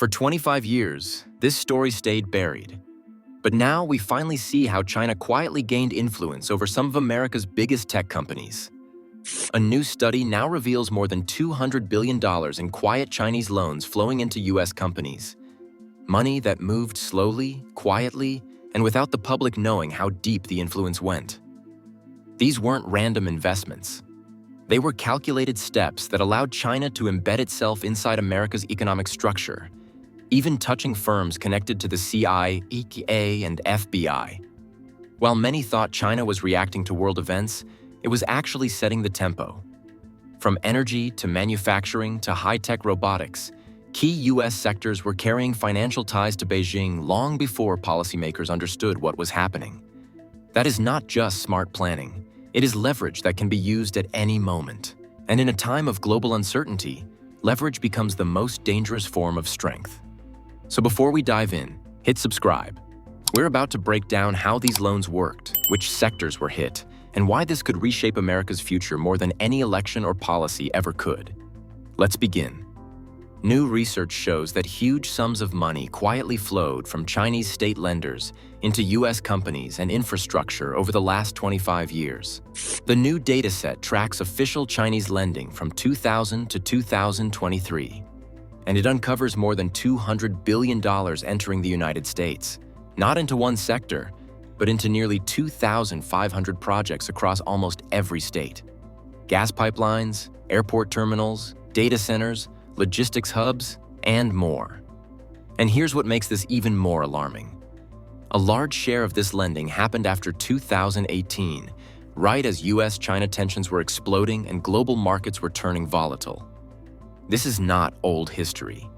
For 25 years, this story stayed buried. But now we finally see how China quietly gained influence over some of America's biggest tech companies. A new study now reveals more than $200 billion in quiet Chinese loans flowing into U.S. companies. Money that moved slowly, quietly, and without the public knowing how deep the influence went. These weren't random investments. They were calculated steps that allowed China to embed itself inside America's economic structure, even touching firms connected to the CIA and FBI. While many thought China was reacting to world events, it was actually setting the tempo. From energy to manufacturing to high-tech robotics, key U.S. sectors were carrying financial ties to Beijing long before policymakers understood what was happening. That is not just smart planning. It is leverage that can be used at any moment. And in a time of global uncertainty, leverage becomes the most dangerous form of strength. So before we dive in, hit subscribe. We're about to break down how these loans worked, which sectors were hit, and why this could reshape America's future more than any election or policy ever could. Let's begin. New research shows that huge sums of money quietly flowed from Chinese state lenders into U.S. companies and infrastructure over the last 25 years. The new dataset tracks official Chinese lending from 2000 to 2023, and it uncovers more than $200 billion entering the United States, not into one sector, but into nearly 2,500 projects across almost every state. Gas pipelines, airport terminals, data centers, logistics hubs, and more. And here's what makes this even more alarming. A large share of this lending happened after 2018, right as US-China tensions were exploding and global markets were turning volatile. This is not old history.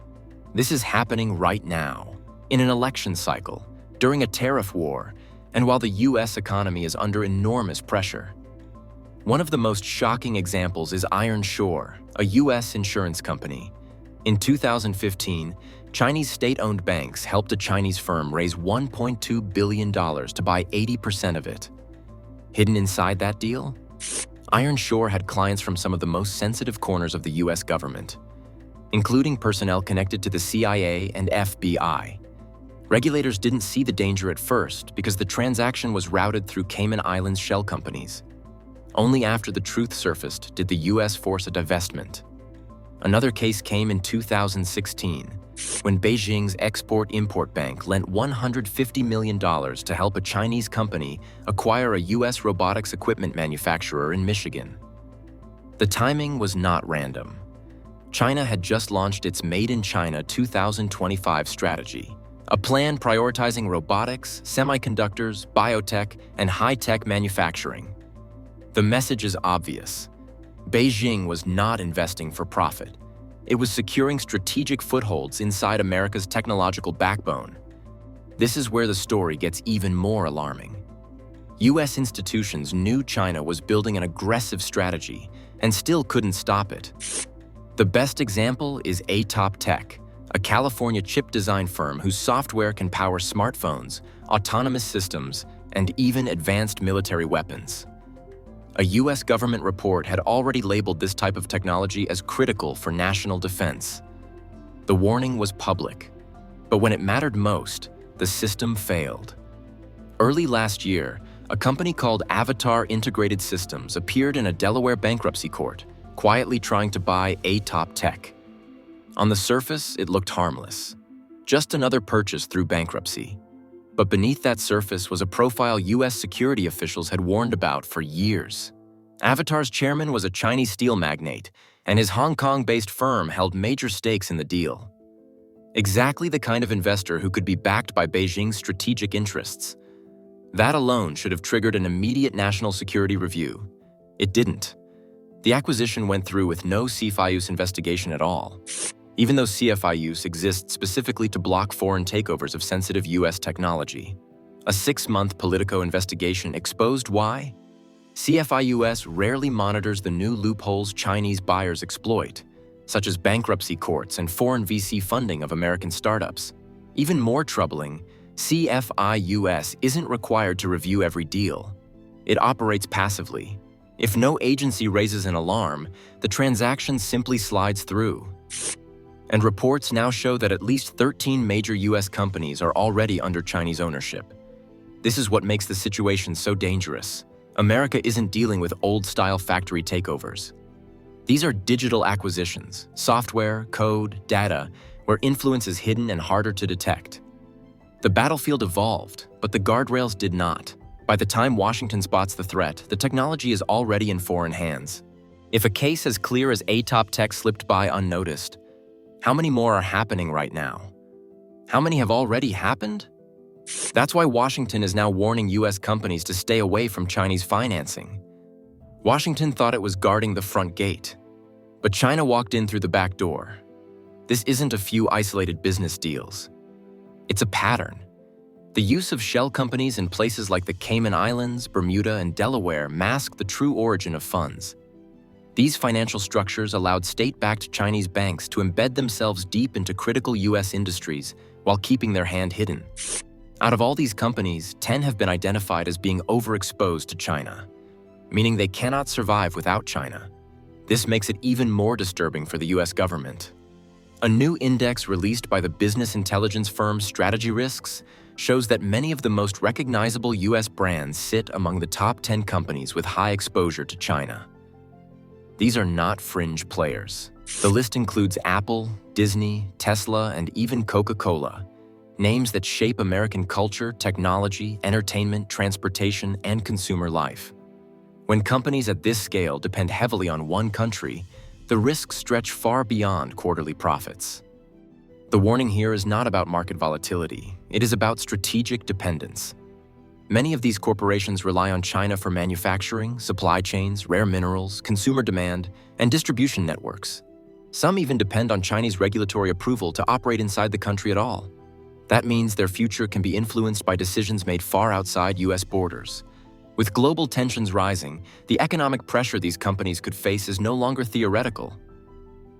This is happening right now, in an election cycle, during a tariff war, and while the US economy is under enormous pressure. One of the most shocking examples is Ironshore, a US insurance company. In 2015, Chinese state-owned banks helped a Chinese firm raise $1.2 billion to buy 80% of it. Hidden inside that deal? Ironshore had clients from some of the most sensitive corners of the US government, including personnel connected to the CIA and FBI. Regulators didn't see the danger at first because the transaction was routed through Cayman Islands shell companies. Only after the truth surfaced did the US force a divestment. Another case came in 2016, when Beijing's Export-Import Bank lent $150 million to help a Chinese company acquire a US robotics equipment manufacturer in Michigan. The timing was not random. China had just launched its Made in China 2025 strategy, a plan prioritizing robotics, semiconductors, biotech, and high-tech manufacturing. The message is obvious. Beijing was not investing for profit. It was securing strategic footholds inside America's technological backbone. This is where the story gets even more alarming. US institutions knew China was building an aggressive strategy and still couldn't stop it. The best example is Atop Tech, a California chip design firm whose software can power smartphones, autonomous systems, and even advanced military weapons. A US government report had already labeled this type of technology as critical for national defense. The warning was public, but when it mattered most, the system failed. Early last year, a company called Avatar Integrated Systems appeared in a Delaware bankruptcy court, quietly trying to buy Atop Tech. On the surface, it looked harmless, just another purchase through bankruptcy. But beneath that surface was a profile US security officials had warned about for years. Avatar's chairman was a Chinese steel magnate, and his Hong Kong-based firm held major stakes in the deal. Exactly the kind of investor who could be backed by Beijing's strategic interests. That alone should have triggered an immediate national security review. It didn't. The acquisition went through with no CFIUS investigation at all, even though CFIUS exists specifically to block foreign takeovers of sensitive US technology. A 6-month Politico investigation exposed why. CFIUS rarely monitors the new loopholes Chinese buyers exploit, such as bankruptcy courts and foreign VC funding of American startups. Even more troubling, CFIUS isn't required to review every deal. It operates passively. If no agency raises an alarm, the transaction simply slides through. And reports now show that at least 13 major US companies are already under Chinese ownership. This is what makes the situation so dangerous. America isn't dealing with old-style factory takeovers. These are digital acquisitions, software, code, data, where influence is hidden and harder to detect. The battlefield evolved, but the guardrails did not. By the time Washington spots the threat, the technology is already in foreign hands. If a case as clear as ATOP tech slipped by unnoticed, how many more are happening right now? How many have already happened? That's why Washington is now warning US companies to stay away from Chinese financing. Washington thought it was guarding the front gate, but China walked in through the back door. This isn't a few isolated business deals. It's a pattern. The use of shell companies in places like the Cayman Islands, Bermuda, and Delaware mask the true origin of funds. These financial structures allowed state-backed Chinese banks to embed themselves deep into critical US industries while keeping their hand hidden. Out of all these companies, 10 have been identified as being overexposed to China, meaning they cannot survive without China. This makes it even more disturbing for the US government. A new index released by the business intelligence firm Strategy Risks shows that many of the most recognizable US brands sit among the top 10 companies with high exposure to China. These are not fringe players. The list includes Apple, Disney, Tesla, and even Coca-Cola, names that shape American culture, technology, entertainment, transportation, and consumer life. When companies at this scale depend heavily on one country, the risks stretch far beyond quarterly profits. The warning here is not about market volatility. It is about strategic dependence. Many of these corporations rely on China for manufacturing, supply chains, rare minerals, consumer demand, and distribution networks. Some even depend on Chinese regulatory approval to operate inside the country at all. That means their future can be influenced by decisions made far outside US borders. With global tensions rising, the economic pressure these companies could face is no longer theoretical.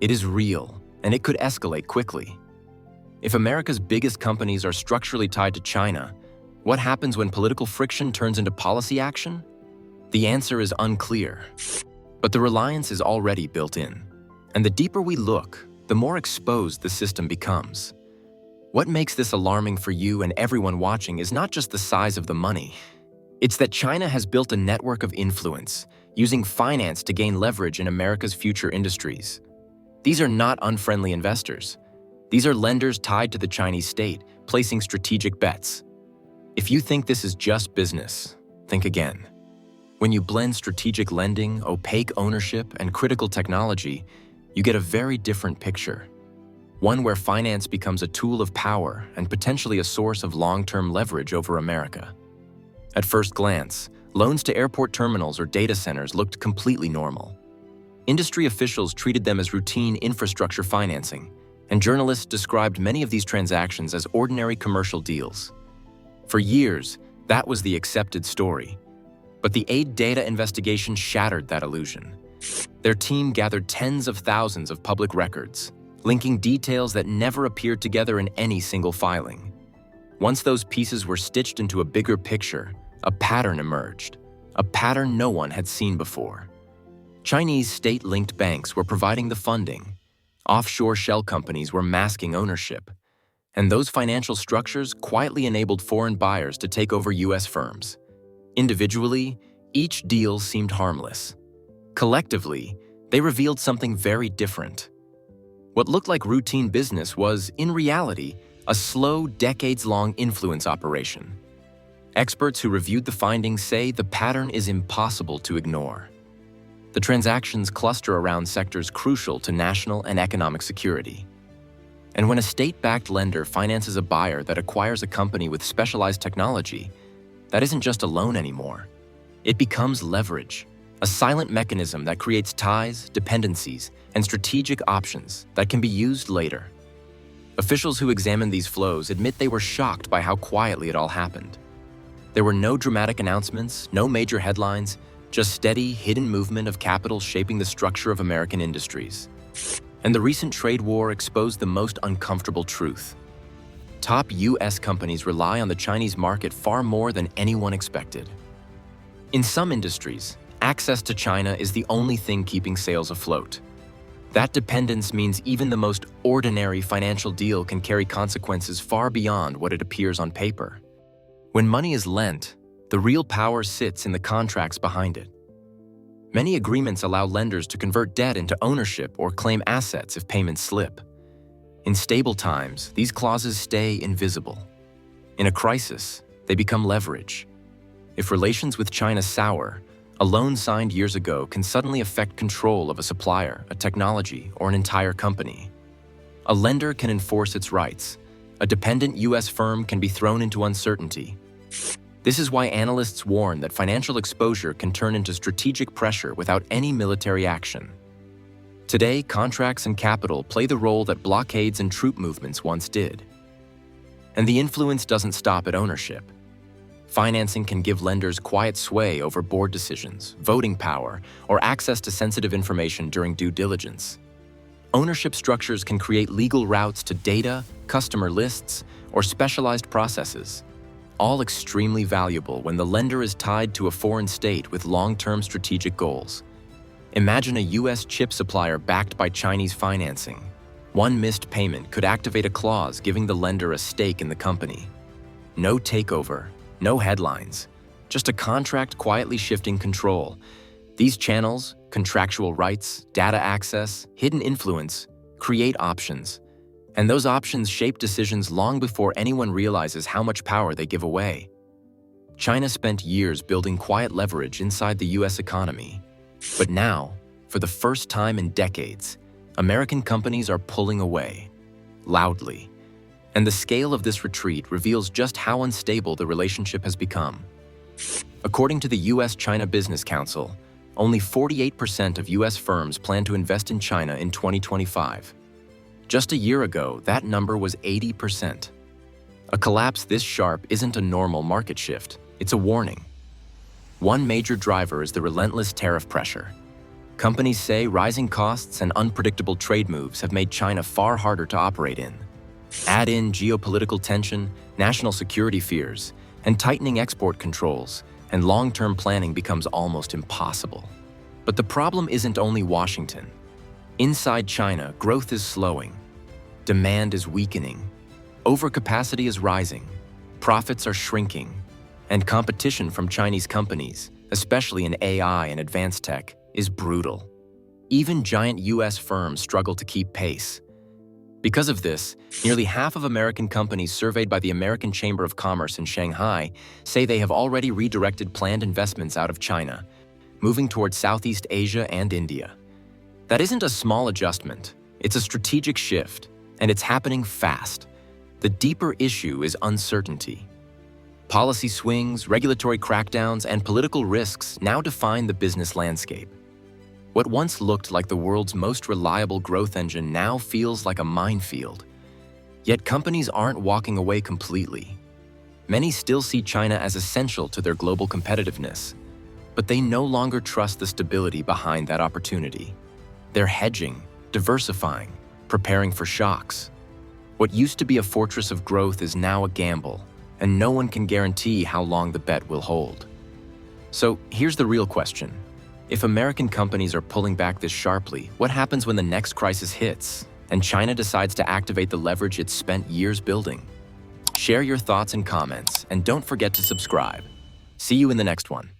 It is real, and it could escalate quickly. If America's biggest companies are structurally tied to China, what happens when political friction turns into policy action? The answer is unclear, but the reliance is already built in. And the deeper we look, the more exposed the system becomes. What makes this alarming for you and everyone watching is not just the size of the money. It's that China has built a network of influence, using finance to gain leverage in America's future industries. These are not unfriendly investors. These are lenders tied to the Chinese state, placing strategic bets. If you think this is just business, think again. When you blend strategic lending, opaque ownership, and critical technology, you get a very different picture. One where finance becomes a tool of power and potentially a source of long-term leverage over America. At first glance, loans to airport terminals or data centers looked completely normal. Industry officials treated them as routine infrastructure financing, and journalists described many of these transactions as ordinary commercial deals. For years, that was the accepted story. But the aid data investigation shattered that illusion. Their team gathered tens of thousands of public records, linking details that never appeared together in any single filing. Once those pieces were stitched into a bigger picture, a pattern emerged, a pattern no one had seen before. Chinese state-linked banks were providing the funding, offshore shell companies were masking ownership, and those financial structures quietly enabled foreign buyers to take over US firms. Individually, each deal seemed harmless. Collectively, they revealed something very different. What looked like routine business was, in reality, a slow, decades-long influence operation. Experts who reviewed the findings say the pattern is impossible to ignore. The transactions cluster around sectors crucial to national and economic security. And when a state-backed lender finances a buyer that acquires a company with specialized technology, that isn't just a loan anymore. It becomes leverage, a silent mechanism that creates ties, dependencies, and strategic options that can be used later. Officials who examined these flows admit they were shocked by how quietly it all happened. There were no dramatic announcements, no major headlines, just steady, hidden movement of capital shaping the structure of American industries. And the recent trade war exposed the most uncomfortable truth. Top US companies rely on the Chinese market far more than anyone expected. In some industries, access to China is the only thing keeping sales afloat. That dependence means even the most ordinary financial deal can carry consequences far beyond what it appears on paper. When money is lent, the real power sits in the contracts behind it. Many agreements allow lenders to convert debt into ownership or claim assets if payments slip. In stable times, these clauses stay invisible. In a crisis, they become leverage. If relations with China sour, a loan signed years ago can suddenly affect control of a supplier, a technology, or an entire company. A lender can enforce its rights. A dependent U.S. firm can be thrown into uncertainty. This is why analysts warn that financial exposure can turn into strategic pressure without any military action. Today, contracts and capital play the role that blockades and troop movements once did. And the influence doesn't stop at ownership. Financing can give lenders quiet sway over board decisions, voting power, or access to sensitive information during due diligence. Ownership structures can create legal routes to data, customer lists, or specialized processes, all extremely valuable when the lender is tied to a foreign state with long-term strategic goals. Imagine a U.S. chip supplier backed by Chinese financing. One missed payment could activate a clause giving the lender a stake in the company. No takeover, no headlines, just a contract quietly shifting control. These channels, contractual rights, data access, hidden influence, create options. And those options shape decisions long before anyone realizes how much power they give away. China spent years building quiet leverage inside the U.S. economy. But now, for the first time in decades, American companies are pulling away, loudly. And the scale of this retreat reveals just how unstable the relationship has become. According to the U.S.-China Business Council, only 48% of U.S. firms plan to invest in China in 2025. Just a year ago, that number was 80%. A collapse this sharp isn't a normal market shift, it's a warning. One major driver is the relentless tariff pressure. Companies say rising costs and unpredictable trade moves have made China far harder to operate in. Add in geopolitical tension, national security fears, and tightening export controls, and long-term planning becomes almost impossible. But the problem isn't only Washington. Inside China, growth is slowing. Demand is weakening. Overcapacity is rising. Profits are shrinking. And competition from Chinese companies, especially in AI and advanced tech, is brutal. Even giant U.S. firms struggle to keep pace. Because of this, nearly half of American companies surveyed by the American Chamber of Commerce in Shanghai say they have already redirected planned investments out of China, moving towards Southeast Asia and India. That isn't a small adjustment, it's a strategic shift, and it's happening fast. The deeper issue is uncertainty. Policy swings, regulatory crackdowns, and political risks now define the business landscape. What once looked like the world's most reliable growth engine now feels like a minefield. Yet companies aren't walking away completely. Many still see China as essential to their global competitiveness, but they no longer trust the stability behind that opportunity. They're hedging, diversifying, preparing for shocks. What used to be a fortress of growth is now a gamble, and no one can guarantee how long the bet will hold. So here's the real question. If American companies are pulling back this sharply, what happens when the next crisis hits and China decides to activate the leverage it's spent years building? Share your thoughts and comments, and don't forget to subscribe. See you in the next one.